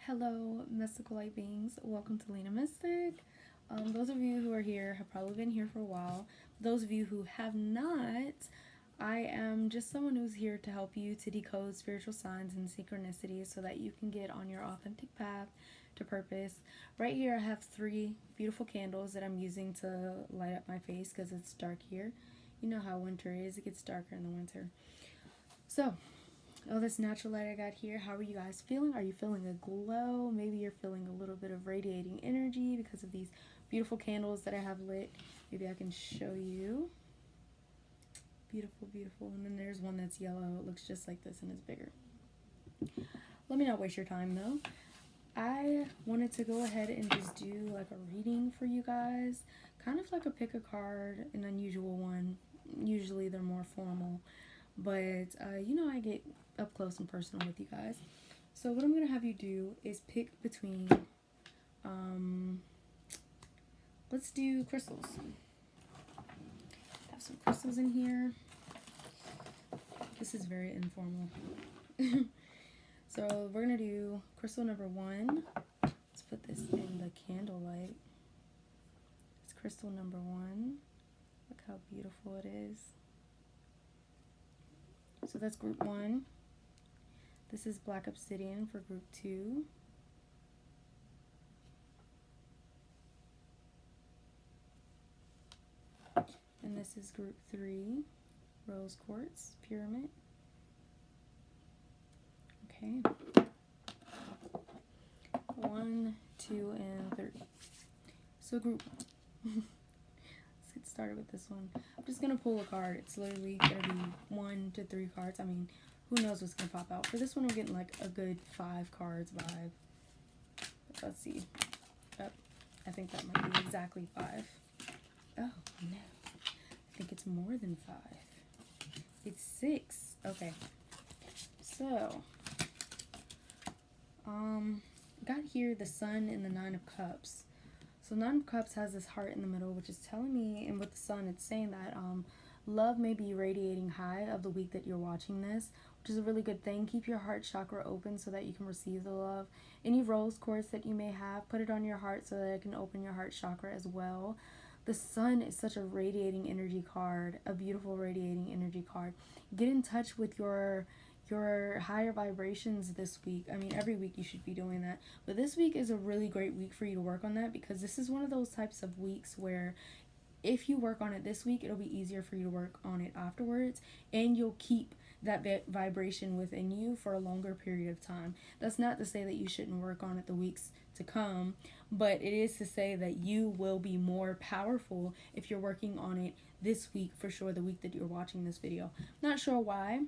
Hello, mystical light beings. Welcome to Lena Mystic. Those of you who are here have probably been here for a while. Those of you who have not, I am just someone who's here to help you to decode spiritual signs and synchronicities so that you can get on your authentic path to purpose. Right here, I have 3 beautiful candles that I'm using to light up my face because it's dark here. You know how winter is, it gets darker in the winter. So, oh, this natural light I got here. How are you guys feeling? Are you feeling a glow? Maybe you're feeling a little bit of radiating energy because of these beautiful candles that I have lit. Maybe I can show you. Beautiful, beautiful. And then there's one that's yellow. It looks just like this and is bigger. Let me not waste your time though. I wanted to go ahead and just do like a reading for you guys. Kind of like a pick a card, an unusual one. Usually they're more formal. But, I get up close and personal with you guys. So what I'm going to have you do is pick between, let's do crystals. Have some crystals in here. This is very informal. So we're going to do crystal number 1. Let's put this in the candlelight. It's crystal number 1. Look how beautiful it is. So that's group 1. This is black obsidian for group 2. And this is group 3, rose quartz pyramid. Okay. 1, 2, and 3. So group let's get started with this one. I'm just gonna pull a card. It's literally gonna be 1 to 3 cards. I mean, who knows what's gonna pop out. For this one, we're getting like a good 5 cards vibe. But let's see. Oh, I think that might be exactly 5. Oh no, I think it's more than 5. It's 6. Okay. So, got here the Sun and the 9 of Cups. So 9 of Cups has this heart in the middle, which is telling me, and with the Sun, it's saying that love may be radiating high of the week that you're watching this, which is a really good thing. Keep your heart chakra open so that you can receive the love. Any rose quartz that you may have, put it on your heart so that it can open your heart chakra as well. The Sun is such a radiating energy card, a beautiful radiating energy card. Get in touch with your higher vibrations this week. I mean, every week you should be doing that. But this week is a really great week for you to work on that because this is one of those types of weeks where if you work on it this week, it'll be easier for you to work on it afterwards. And you'll keep that vibration within you for a longer period of time. That's not to say that you shouldn't work on it the weeks to come, but it is to say that you will be more powerful if you're working on it this week for sure, the week that you're watching this video. Not sure why,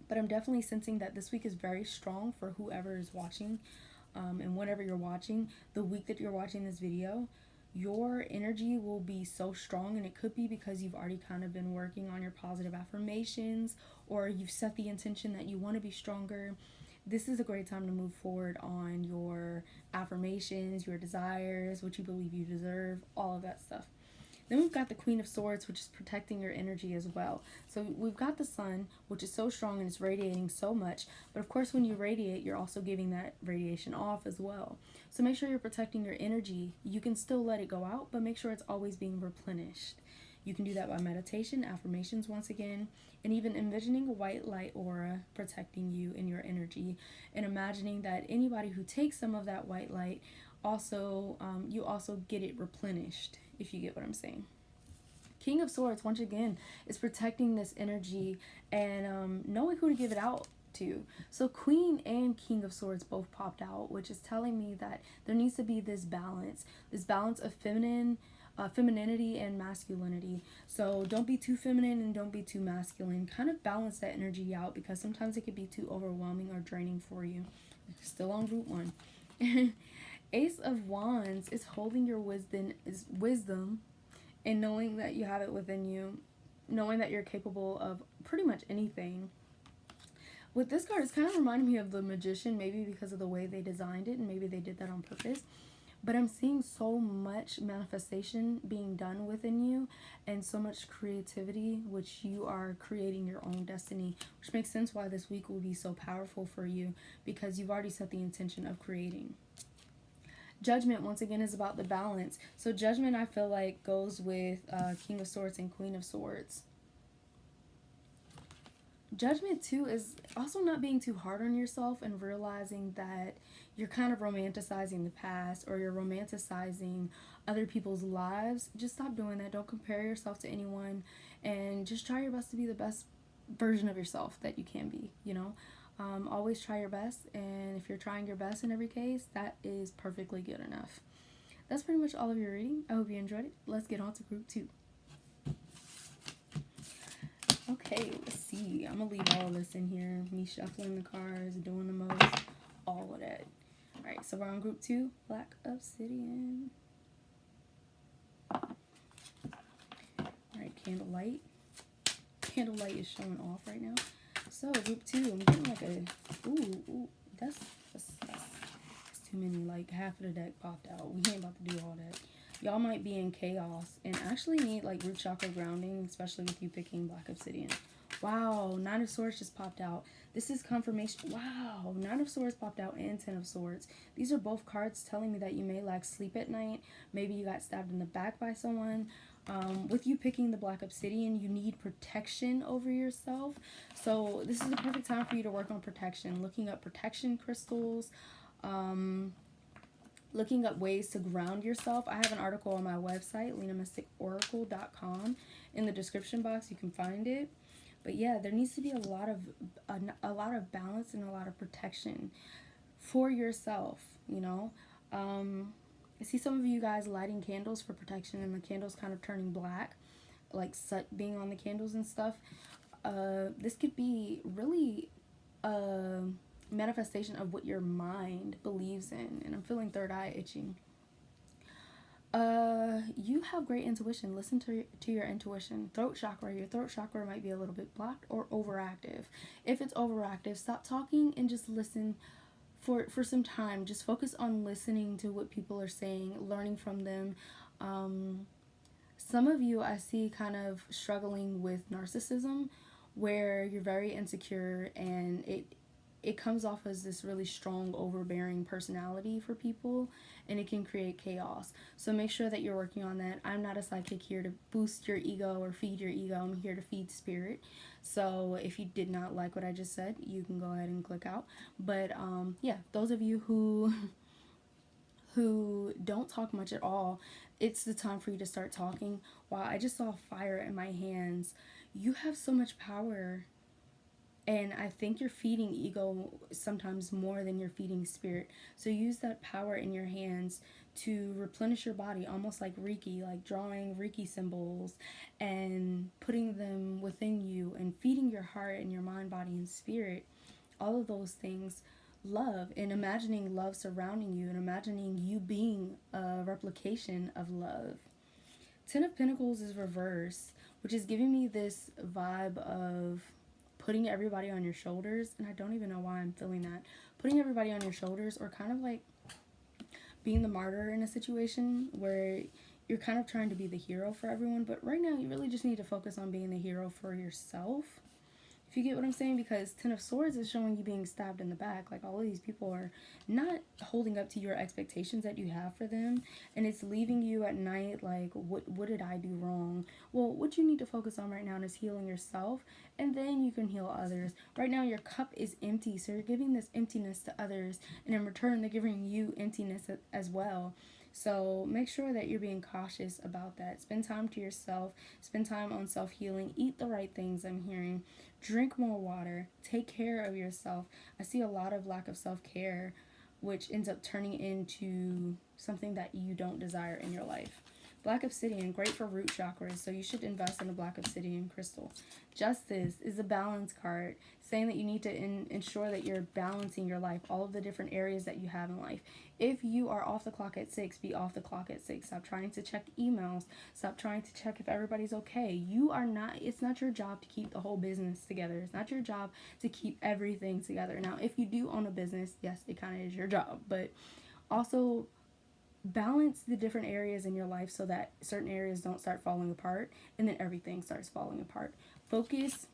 but I'm definitely sensing that this week is very strong for whoever is watching, and whenever you're watching, the week that you're watching this video, your energy will be so strong, and it could be because you've already kind of been working on your positive affirmations, or you've set the intention that you want to be stronger. This is a great time to move forward on your affirmations, your desires, what you believe you deserve, all of that stuff. Then we've got the Queen of Swords, which is protecting your energy as well. So we've got the Sun, which is so strong and it's radiating so much. But of course, when you radiate, you're also giving that radiation off as well. So make sure you're protecting your energy. You can still let it go out, but make sure it's always being replenished. You can do that by meditation, affirmations once again, and even envisioning a white light aura protecting you and your energy, and imagining that anybody who takes some of that white light also, you also get it replenished, if you get what I'm saying. King of Swords, once again, is protecting this energy and knowing who to give it out to. So Queen and King of Swords both popped out, which is telling me that there needs to be this balance of femininity and masculinity. So don't be too feminine and don't be too masculine. Kind of balance that energy out because sometimes it could be too overwhelming or draining for you. Still on group 1. Ace of Wands is holding your wisdom and knowing that you have it within you, knowing that you're capable of pretty much anything. With this card, it's kind of reminding me of the Magician, maybe because of the way they designed it, and maybe they did that on purpose. But I'm seeing so much manifestation being done within you and so much creativity, which you are creating your own destiny, which makes sense why this week will be so powerful for you, because you've already set the intention of creating. Judgment, once again, is about the balance. So Judgment, I feel like, goes with King of Swords and Queen of Swords. Judgment, too, is also not being too hard on yourself and realizing that you're kind of romanticizing the past, or you're romanticizing other people's lives. Just stop doing that. Don't compare yourself to anyone, and just try your best to be the best version of yourself that you can be, you know? Always try your best, and if you're trying your best in every case, that is perfectly good enough. That's pretty much all of your reading. I hope you enjoyed it. Let's get on to group 2. Okay, let's see. I'm going to leave all of this in here. Me shuffling the cards, doing the most, all of that. Alright, so we're on group 2, Black Obsidian. Alright, Candlelight. Candlelight is showing off right now. So, group 2, I'm getting like a, ooh, that's too many, like half of the deck popped out. We ain't about to do all that. Y'all might be in chaos and actually need like root chakra grounding, especially with you picking Black Obsidian. Wow, 9 of Swords just popped out. This is confirmation. Wow, 9 of Swords popped out and 10 of Swords. These are both cards telling me that you may lack sleep at night. Maybe you got stabbed in the back by someone. With you picking the Black Obsidian, you need protection over yourself. So this is the perfect time for you to work on protection. Looking up protection crystals. Looking up ways to ground yourself. I have an article on my website, lenamysticoracle.com. In the description box, you can find it. But yeah, there needs to be a lot of balance and a lot of protection for yourself, you know. I see some of you guys lighting candles for protection, and the candles kind of turning black, like soot being on the candles and stuff. This could be really a manifestation of what your mind believes in. And I'm feeling third eye itching. You have great intuition. Listen to your intuition. Throat chakra. Your throat chakra might be a little bit blocked or overactive. If it's overactive, stop talking and just listen for some time. Just focus on listening to what people are saying, learning from them. Some of you I see kind of struggling with narcissism, where you're very insecure, and it comes off as this really strong, overbearing personality for people, and it can create chaos. So make sure that you're working on that. I'm not a psychic here to boost your ego or feed your ego. I'm here to feed spirit. So if you did not like what I just said, you can go ahead and click out. But yeah, those of you who don't talk much at all, it's the time for you to start talking. Wow, I just saw fire in my hands. You have so much power. And I think you're feeding ego sometimes more than you're feeding spirit. So use that power in your hands to replenish your body, almost like Reiki, like drawing Reiki symbols and putting them within you and feeding your heart and your mind, body, and spirit. All of those things. Love, and imagining love surrounding you, and imagining you being a replication of love. 10 of Pentacles is reversed, which is giving me this vibe of putting everybody on your shoulders, and I don't even know why I'm feeling that. Putting everybody on your shoulders, or kind of like being the martyr in a situation where you're kind of trying to be the hero for everyone, but right now you really just need to focus on being the hero for yourself. If you get what I'm saying, because 10 of Swords is showing you being stabbed in the back. Like, all of these people are not holding up to your expectations that you have for them. And it's leaving you at night like, what did I do wrong? Well, what you need to focus on right now is healing yourself. And then you can heal others. Right now, your cup is empty. So you're giving this emptiness to others. And in return, they're giving you emptiness as well. So make sure that you're being cautious about that. Spend time to yourself. Spend time on self-healing. Eat the right things, I'm hearing. Drink more water. Take care of yourself. I see a lot of lack of self-care, which ends up turning into something that you don't desire in your life. Black Obsidian, great for root chakras, so you should invest in a Black Obsidian crystal. Justice is a balance card, saying that you need to ensure that you're balancing your life, all of the different areas that you have in life. If you are off the clock at 6, be off the clock at 6. Stop trying to check emails. Stop trying to check if everybody's okay. It's not your job to keep the whole business together. It's not your job to keep everything together. Now, if you do own a business, yes, it kind of is your job, but also balance the different areas in your life so that certain areas don't start falling apart and then everything starts falling apart. Focus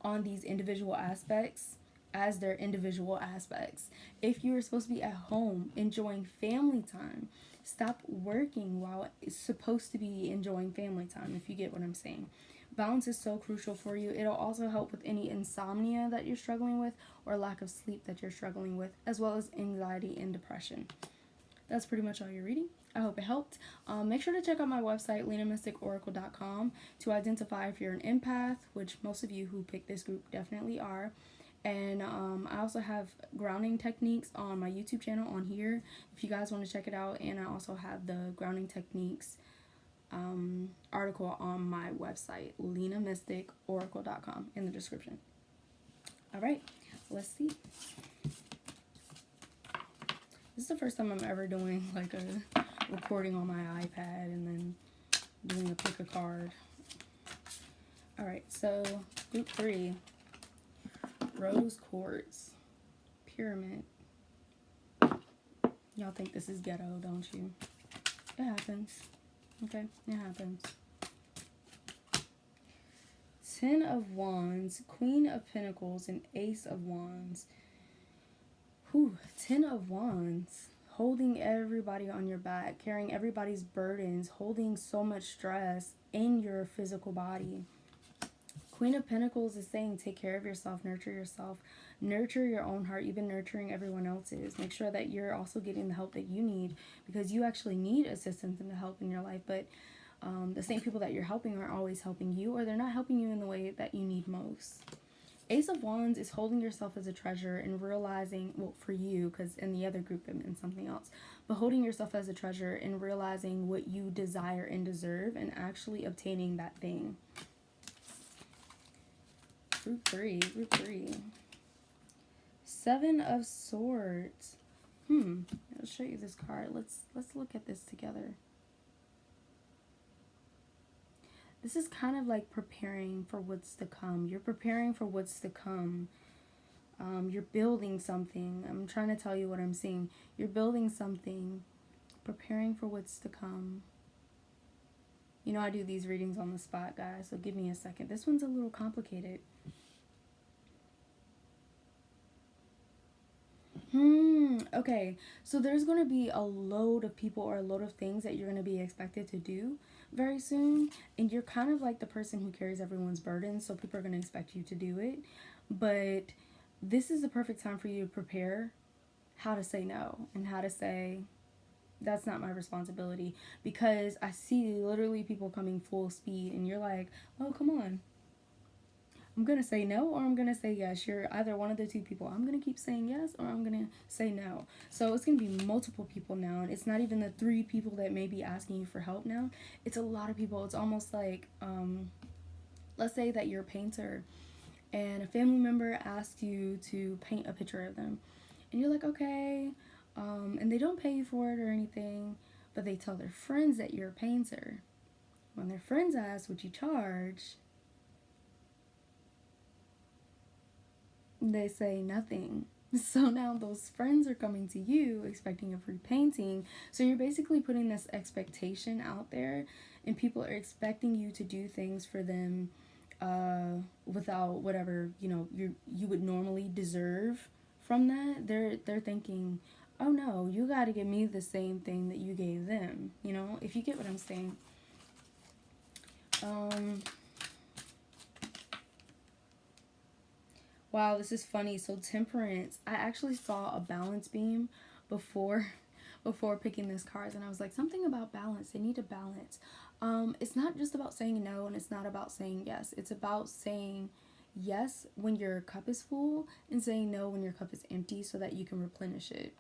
on these individual aspects as their individual aspects. If you're supposed to be at home enjoying family time, stop working while it's supposed to be enjoying family time, if you get what I'm saying. Balance is so crucial for you. It'll also help with any insomnia that you're struggling with or lack of sleep that you're struggling with, as well as anxiety and depression. That's pretty much all you're reading. I hope it helped. Make sure to check out my website, lenamystikoracle.com, to identify if you're an empath, which most of you who pick this group definitely are. And I also have grounding techniques on my YouTube channel on here if you guys want to check it out. And I also have the grounding techniques article on my website, lenamystikoracle.com, in the description. All right, let's see. This is the first time I'm ever doing like a recording on my iPad and then doing a pick a card. All right, so group 3, rose quartz, pyramid. Y'all think this is ghetto, don't you? It happens. Okay, it happens. 10 of Wands, Queen of Pentacles, and Ace of Wands. 10 of Wands, holding everybody on your back, carrying everybody's burdens, holding so much stress in your physical body. Queen of Pentacles is saying take care of yourself, nurture your own heart. You've been nurturing everyone else's. Make sure that you're also getting the help that you need, because you actually need assistance and help in your life, but the same people that you're helping aren't always helping you, or they're not helping you in the way that you need most. Ace of Wands is holding yourself as a treasure and realizing, well, for you, because in the other group it meant something else, but holding yourself as a treasure and realizing what you desire and deserve and actually obtaining that thing. Group 3. 7 of Swords. I'll show you this card. Let's look at this together. This is kind of like preparing for what's to come. You're preparing for what's to come. You're building something. I'm trying to tell you what I'm seeing. You're building something, preparing for what's to come. You know, I do these readings on the spot, guys, so give me a second. This one's a little complicated. Okay, so there's going to be a load of people or a load of things that you're going to be expected to do very soon, and you're kind of like the person who carries everyone's burden, so people are going to expect you to do it. But this is the perfect time for you to prepare how to say no and how to say, that's not my responsibility, because I see literally people coming full speed and you're like, oh, come on. I'm going to say no or I'm going to say yes. You're either one of the two people. I'm going to keep saying yes or I'm going to say no. So it's going to be multiple people now. And it's not even the 3 people that may be asking you for help now. It's a lot of people. It's almost like, let's say that you're a painter and a family member asks you to paint a picture of them. And you're like, okay. And they don't pay you for it or anything, but they tell their friends that you're a painter. When their friends ask what you charge, they say nothing. So now those friends are coming to you expecting a free painting. So you're basically putting this expectation out there, and people are expecting you to do things for them without whatever, you would normally deserve from that. They're thinking, oh no, you got to give me the same thing that you gave them, if you get what I'm saying. Wow, this is funny. So Temperance, I actually saw a balance beam before picking this card, and I was like, something about balance. They need to balance. It's not just about saying no, and it's not about saying yes. It's about saying yes when your cup is full and saying no when your cup is empty so that you can replenish it.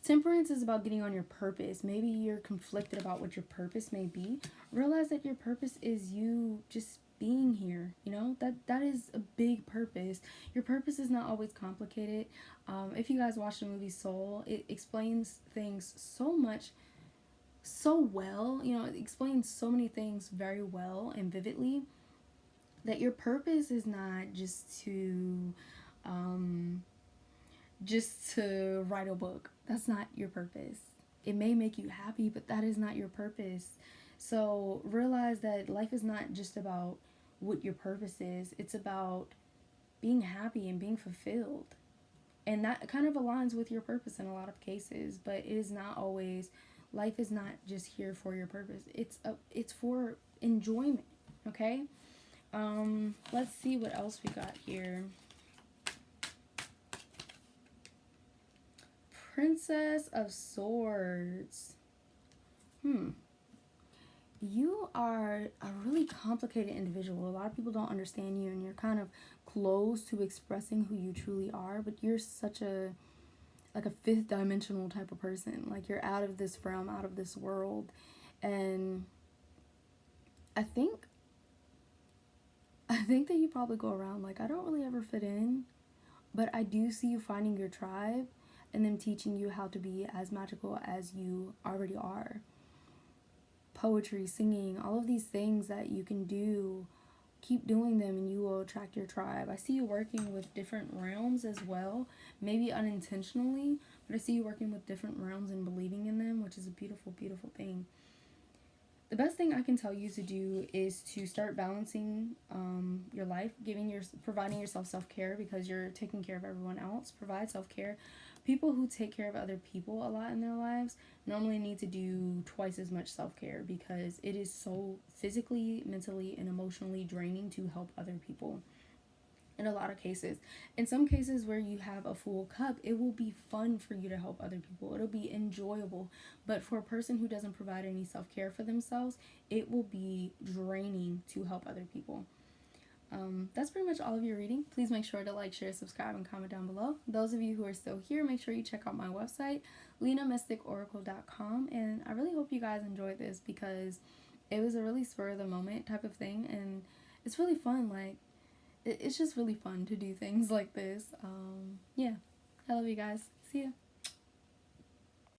Temperance is about getting on your purpose. Maybe you're conflicted about what your purpose may be. Realize that your purpose is you just being here. That is a big purpose. Your purpose is not always complicated. If you guys watch the movie Soul, it explains things so well. It explains so many things very well and vividly, that your purpose is not just to write a book. That's not your purpose. it may make you happy, but that is not your purpose. So realize that life is not just about what your purpose is. It's about being happy and being fulfilled. And that kind of aligns with your purpose in a lot of cases, but it is not always. Life is not just here for your purpose. It's for enjoyment, okay? Let's see what else we got here. Princess of Swords. You are a really complicated individual. A lot of people don't understand you, and you're kind of close to expressing who you truly are, but you're such a fifth dimensional type of person. Like, you're out of this realm, out of this world. And I think that you probably go around like, I don't really ever fit in, but I do see you finding your tribe and them teaching you how to be as magical as you already are. Poetry, singing, all of these things that you can do, keep doing them and you will attract your tribe. I see you working with different realms as well, maybe unintentionally, but I see you working with different realms and believing in them, which is a beautiful, beautiful thing. The best thing I can tell you to do is to start balancing your life, providing yourself self-care, because you're taking care of everyone else. Provide self-care. People who take care of other people a lot in their lives normally need to do twice as much self-care, because it is so physically, mentally, and emotionally draining to help other people. In a lot of cases, in some cases where you have a full cup, it will be fun for you to help other people. It'll be enjoyable. But for a person who doesn't provide any self-care for themselves, it will be draining to help other people. That's pretty much all of your reading. Please make sure to like, share, subscribe, and comment down below. Those of you who are still here, make sure you check out my website, lenamysticoracle.com. And I really hope you guys enjoyed this, because it was a really spur of the moment type of thing, and it's really fun. Like, it's just really fun to do things like this. Yeah, I love you guys. See ya.